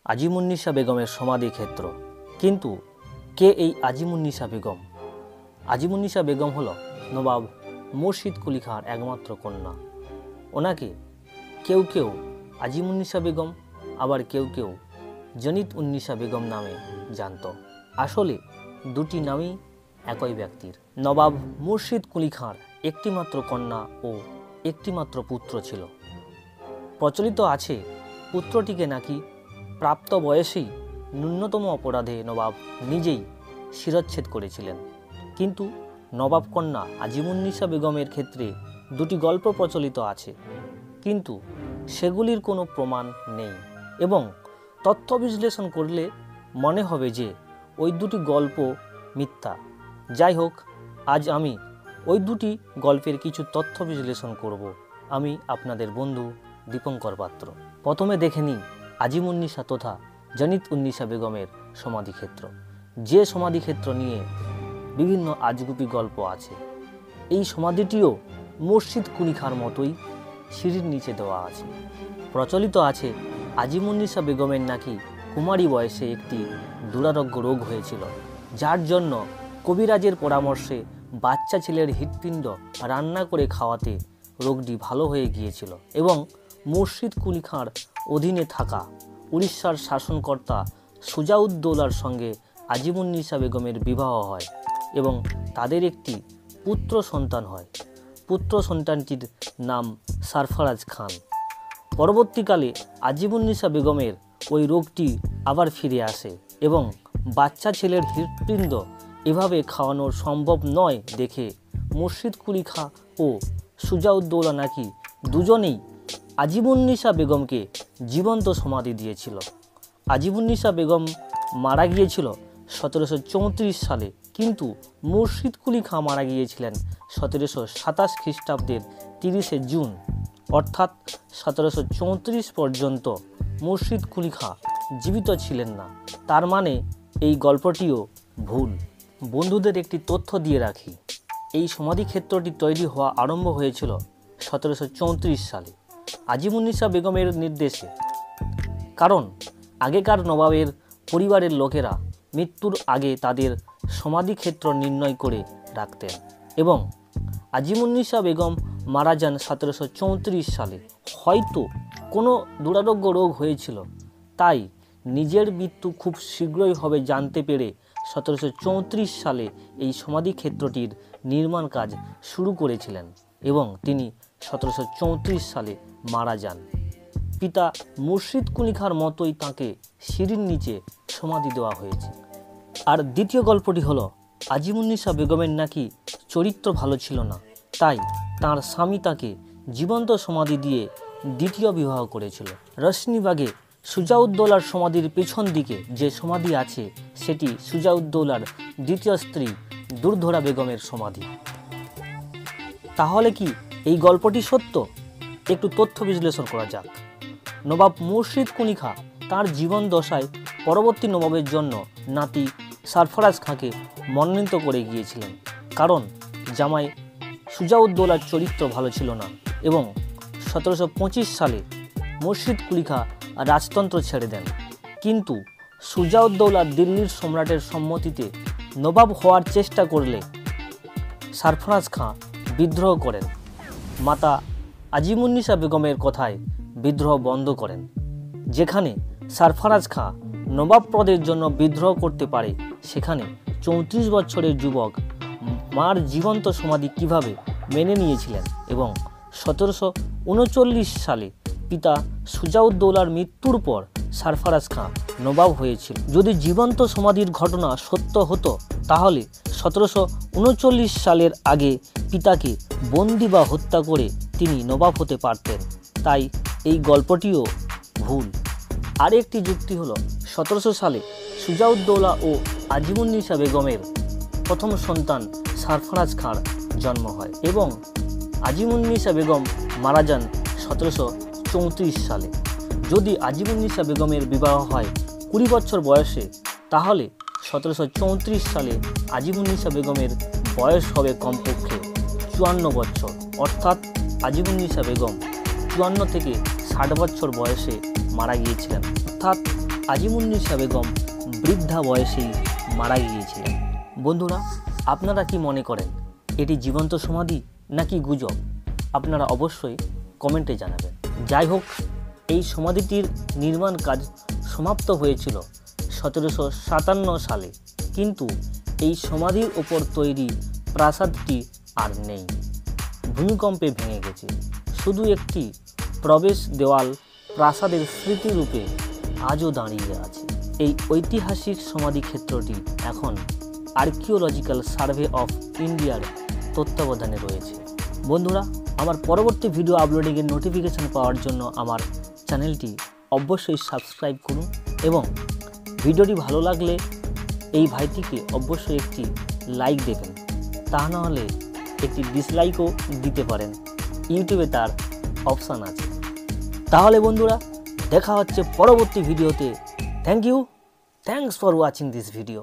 আজিমুন্নিসা বেগমের সমাধি ক্ষেত্র। কিন্তু কে এই আজিমুন্নিসা বেগম? আজিমুন্নিসা বেগম হলো নবাব মুর্শিদ কুলি খাঁর একমাত্র কন্যা। ওনাকে কেউ কেউ আজিমুন্নিসা বেগম, আবার কেউ কেউ জনিত উন্নিসা বেগম নামে জানত। আসলে দুটি নামই একই ব্যক্তির। নবাব মুর্শিদ কুলি খাঁর একটিমাত্র কন্যা ও একটিমাত্র পুত্র ছিল। প্রচলিত আছে পুত্রটিকে নাকি প্রাপ্ত বয়সেই ন্যূনতম অপরাধে নবাব নিজেই শিরচ্ছেদ করেছিলেন। কিন্তু নবাব কন্যা আজিমুন্নিসা বেগমের ক্ষেত্রে দুটি গল্প প্রচলিত আছে, কিন্তু সেগুলির কোনো প্রমাণ নেই এবং তথ্য বিশ্লেষণ করলে মনে হবে যে ওই দুটি গল্প মিথ্যা। যাই হোক, আজ আমি ওই দুটি গল্পের কিছু তথ্য বিশ্লেষণ করব। আমি আপনাদের বন্ধু দীপঙ্কর পাত্র। প্রথমে দেখে নিই আজিমুন্নিসা তথা জনিত উন্নিসা বেগমের সমাধিক্ষেত্র। যে সমাধিক্ষেত্র নিয়ে বিভিন্ন আজগুবি গল্প আছে। এই সমাধিটিও মুর্শিদ কুলি খাঁর মতোই সিঁড়ির নিচে দেওয়া আছে। প্রচলিত আছে আজিমুন্নিসা বেগমের নাকি কুমারী বয়সে একটি দুরারোগ্য রোগ হয়েছিল, যার জন্য কবিরাজের পরামর্শে বাচ্চা ছেলের হৃৎপিণ্ড রান্না করে খাওয়াতে রোগটি ভালো হয়ে গিয়েছিল এবং মুর্শিদ কুলি খাঁর অধীনে থাকা উড়িষ্যার শাসনকর্তা সুজাউদ্দৌলার সঙ্গে আজিমুন্নিসা বেগমের বিবাহ হয় এবং তাদের একটি পুত্র সন্তান হয়। পুত্র সন্তানটির নাম সরফরাজ খান। পরবর্তীকালে আজিমুন্নিসা বেগমের ওই রোগটি আবার ফিরে আসে এবং বাচ্চা ছেলের হৃৎপিণ্ড এভাবে খাওয়ানো সম্ভব নয় দেখে মুর্শিদ কুলি খাঁ ও সুজাউদ্দৌলা নাকি দুজনেই আজিমুন্নিসা বেগমকে জীবন্ত সমাধি দিয়েছিল। আজিমুন্নিসা বেগম মারা গিয়েছিল 1734 সালে, কিন্তু মুর্শিদ কুলি খাঁ মারা গিয়েছিলেন 1727 খ্রিস্টাব্দের 30শে জুন। অর্থাৎ 1734 পর্যন্ত মুর্শিদ কুলি খাঁ জীবিত ছিলেন না। তার মানে এই গল্পটিও ভুল। বন্ধুদের একটি তথ্য দিয়ে রাখি, এই সমাধিক্ষেত্রটি তৈরি হওয়া আরম্ভ হয়েছিল 1734 সালে আজিমুন্নিসা বেগমের নির্দেশে। কারণ আগেকার নবাবের পরিবারের লোকেরা মৃত্যুর আগে তাদের সমাধিক্ষেত্র নির্ণয় করে রাখতেন এবং আজিমুন্নিসা বেগম মারা যান 1734 সালে। হয়তো কোনো দুরারোগ্য রোগ হয়েছিল, তাই নিজের মৃত্যু খুব শীঘ্রই হবে জানতে পেরে 1734 সালে এই সমাধিক্ষেত্রটির নির্মাণ কাজ শুরু করেছিলেন এবং তিনি 1734 সালে মারা যান। পিতা মুর্শিদ কুলি খাঁর মতোই তাঁকে সিঁড়ির নিচে সমাধি দেওয়া হয়েছে। আর দ্বিতীয় গল্পটি হলো আজিমুন্নিসা বেগমের নাকি চরিত্র ভালো ছিল না, তাই তার স্বামী তাকে জীবন্ত সমাধি দিয়ে দ্বিতীয় বিবাহ করেছিল। রশনিবাগে সুজাউদ্দৌলার সমাধির পেছন দিকে যে সমাধি আছে সেটি সুজাউদ্দৌলার দ্বিতীয় স্ত্রী দুর্ধরা বেগমের সমাধি। তাহলে কি এই গল্পটি সত্য? একটু তথ্য বিশ্লেষণ করা যাক। নবাব মুর্শিদ কুলি খাঁ তাঁর জীবন দশায় পরবর্তী নবাবের জন্য নাতি সরফরাজ খাঁকে মনোনীত করে গিয়েছিলেন, কারণ জামাই সুজাউদ্দৌলার চরিত্র ভালো ছিল না এবং 1725 সালে মুর্শিদ কুলি খাঁ রাজতন্ত্র ছেড়ে দেন। কিন্তু সুজাউদ্দৌলা দিল্লির সম্রাটের সম্মতিতে নবাব হওয়ার চেষ্টা করলে সরফরাজ খাঁ বিদ্রোহ করেন। মাতা আজিমুন্নিসা বেগমের কথায় বিদ্রোহ বন্ধ করেন। যেখানে সরফরাজ খাঁ নবাব পদের জন্য বিদ্রোহ করতে পারে, সেখানে 34 বছরের যুবক মার জীবন্ত সমাধি কিভাবে মেনে নিয়েছিলেন এবং 1739 সালে পিতা সুজাউদ্দৌলার মৃত্যুর পর সরফরাজ খাঁ নবাব হয়েছিল। যদি জীবন্ত সমাধির ঘটনা সত্য হতো, তাহলে 1739 সালের আগে পিতাকে বন্দি বা হত্যা করে তিনি নবাব হতে পারতেন। তাই এই গল্পটিও ভুল। আর একটি যুক্তি হলো 1700 সালে সুজাউদ্দৌলা ও আজিমুন্নিসা বেগমের প্রথম সন্তান সরফরাজ খাঁর জন্ম হয় এবং আজিমুন্নিসা বেগম মারা যান 1734 সালে। যদি আজিমুন্নিসা বেগমের বিবাহ হয় 20 বছর বয়সে, তাহলে 1734 সালে আজিমুন্নিসা বেগমের বয়স হবে কমপক্ষে 54 বছর। অর্থাৎ আজিমুন্নিসা বেগম 54 থেকে 60 বছর বয়সে মারা গিয়েছিলেন। অর্থাৎ আজিমুন্নিসা বেগম বৃদ্ধা বয়সেই মারা গিয়েছিলেন। বন্ধুরা, আপনারা কি মনে করেন এটি জীবন্ত সমাধি নাকি গুজব? আপনারা অবশ্যই কমেন্টে জানাবেন। যাই হোক, এই সমাধিটির নির্মাণ কাজ সমাপ্ত হয়েছিল 1757 সালে, কিন্তু এই সমাধির ওপর তৈরি প্রাসাদটি আর নেই, ভূমিকম্পে ভেঙে গেছে। শুধু একটি প্রবেশ দেওয়াল প্রাসাদের স্মৃতিরূপে আজও দাঁড়িয়ে আছে। এই ঐতিহাসিক সমাধিক্ষেত্রটি এখন আর্কিওলজিক্যাল সার্ভে অফ ইন্ডিয়ার তত্ত্বাবধানে রয়েছে। বন্ধুরা, আমার পরবর্তী ভিডিও আপলোডিংয়ের নোটিফিকেশান পাওয়ার জন্য আমার চ্যানেলটি অবশ্যই সাবস্ক্রাইব করুন এবং ভিডিওটি ভালো লাগলে এই ভাইটিকে অবশ্যই একটি লাইক দেবেন, তা নাহলে একটি ডিসলাইকও দিতে পারেন, ইউটিউবে তার অপশান আছে। তাহলে বন্ধুরা, দেখা হচ্ছে পরবর্তী ভিডিওতে। Thanks for watching this video.